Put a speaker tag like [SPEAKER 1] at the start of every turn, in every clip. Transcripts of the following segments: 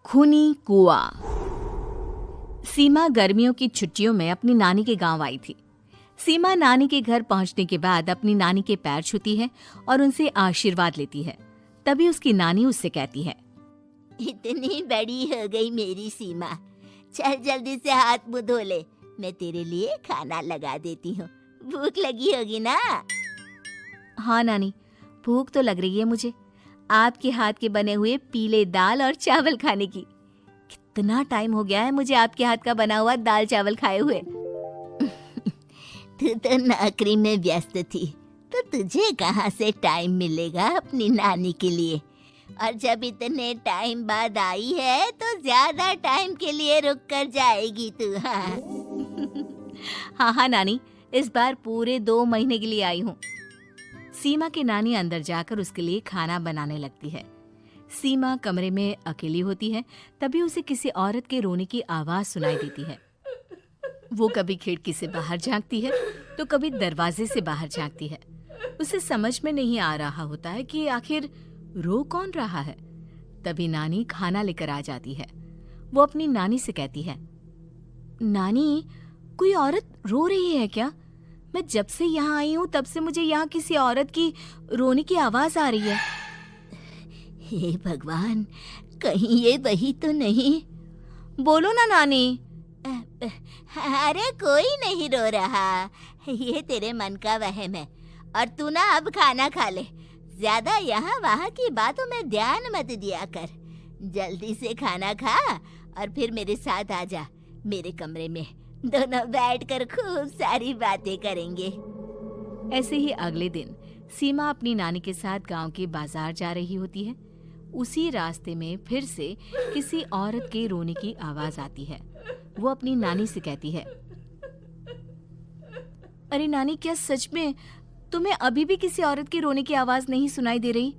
[SPEAKER 1] खूनी कुआं। सीमा गर्मियों की छुट्टियों में अपनी नानी के गांव आई थी। सीमा नानी के घर पहुंचने के बाद अपनी नानी के पैर छूती है और उनसे आशीर्वाद लेती है। तभी उसकी नानी उससे कहती है,
[SPEAKER 2] इतनी बड़ी हो गई मेरी सीमा, चल जल्दी से हाथ मुंह धो ले, मैं तेरे लिए खाना लगा देती हूँ। भूख लगी होगी ना?
[SPEAKER 1] हाँ नानी, भूख तो लग रही है मुझे, आपके हाथ के बने हुए पीले दाल और चावल खाने की। कितना टाइम हो गया है मुझे आपके हाथ का बना हुआ दाल चावल खाए हुए।
[SPEAKER 2] तू तो नौकरी में व्यस्त थी, तो तुझे कहाँ से टाइम मिलेगा अपनी नानी के लिए? और जब इतने टाइम बाद आई है तो ज्यादा टाइम के लिए रुक कर जाएगी तू। हाँ
[SPEAKER 1] हाँ नानी, इस बार पूरे 2 महीने के लिए आई हूँ। सीमा की नानी अंदर जाकर उसके लिए खाना बनाने लगती है। सीमा कमरे में अकेली होती है, तभी उसे किसी औरत के रोने की आवाज सुनाई देती है। वो कभी खिड़की से बाहर झांकती है तो कभी दरवाजे से बाहर झांकती है। उसे समझ में नहीं आ रहा होता है कि आखिर रो कौन रहा है। तभी नानी खाना लेकर आ जाती है। वो अपनी नानी से कहती है, नानी, कोई औरत रो रही है क्या? मैं जब से यहाँ आई हूँ तब से मुझे यहाँ किसी औरत की रोने की आवाज आ रही है।
[SPEAKER 2] हे भगवान, कहीं ये वही तो नहीं?
[SPEAKER 1] बोलो ना नानी।
[SPEAKER 2] अरे कोई नहीं रो रहा, ये तेरे मन का वहम है। और तू ना अब खाना खा ले, ज्यादा यहाँ वहाँ की बातों में ध्यान मत दिया कर। जल्दी से खाना खा और फिर मेरे साथ आ जा मेरे कमरे में, दोनों बैठकर खूब सारी बातें करेंगे।
[SPEAKER 1] ऐसे ही अगले दिन सीमा अपनी नानी के साथ गांव के बाजार जा रही होती है। उसी रास्ते में फिर से किसी औरत के रोने की आवाज आती है। वो अपनी नानी से कहती है, अरे नानी, क्या सच में तुम्हें अभी भी किसी औरत की रोने की आवाज नहीं सुनाई दे रही?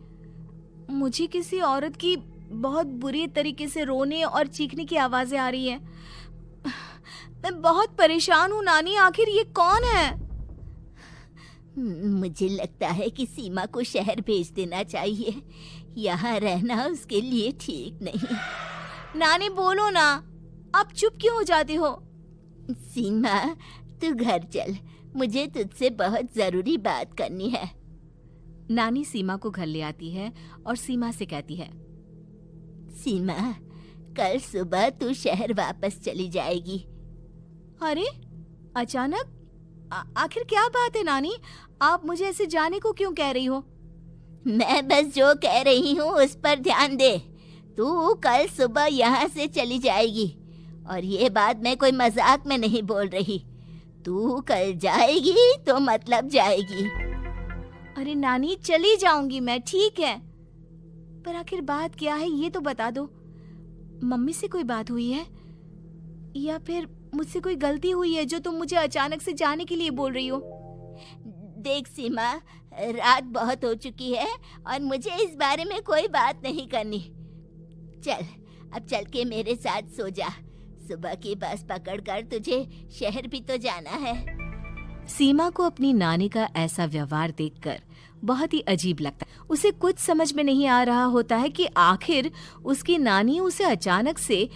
[SPEAKER 1] मुझे किसी औरत की बहुत बुरी तरीके से रोने और चीखने की आवाजें आ रही है। मैं बहुत परेशान हूँ नानी, आखिर ये कौन है?
[SPEAKER 2] मुझे लगता है कि सीमा को शहर भेज देना चाहिए, यहाँ रहना उसके लिए ठीक नहीं।
[SPEAKER 1] नानी बोलो ना, आप चुप क्यों हो जाते हो?
[SPEAKER 2] सीमा, तू घर चल, मुझे तुझसे बहुत जरूरी बात करनी है।
[SPEAKER 1] नानी सीमा को घर ले आती है और सीमा से कहती है,
[SPEAKER 2] सीमा, कल सुबह तू शहर वापस चली जाएगी।
[SPEAKER 1] अरे अचानक? आखिर क्या बात है नानी, आप मुझे ऐसे जाने को क्यों कह रही हो?
[SPEAKER 2] मैं बस जो कह रही हूँ उस पर ध्यान दे। तू कल सुबह यहाँ से चली जाएगी, और ये बात मैं कोई मजाक में नहीं बोल रही। तू कल जाएगी तो मतलब जाएगी।
[SPEAKER 1] अरे नानी, चली जाऊंगी मैं, ठीक है, पर आखिर बात क्या है ये तो बता दो। मम्मी से कोई बात हुई है या फिर मुझसे कोई गलती हुई है जो तुम मुझे अचानक से जाने के लिए बोल रही हो?
[SPEAKER 2] देख सीमा, रात बहुत हो चुकी है और मुझे इस बारे में कोई बात नहीं करनी। चल, अब चल के मेरे साथ सो जा। सुबह की बस पकड़कर तुझे शहर भी तो जाना है।
[SPEAKER 1] सीमा को अपनी नानी का ऐसा व्यवहार देखकर बहुत ही अजीब लगता है। उसे कुछ समझ में नहीं आ रहा होता है कि आखिर उसकी नानी उसे अचानक से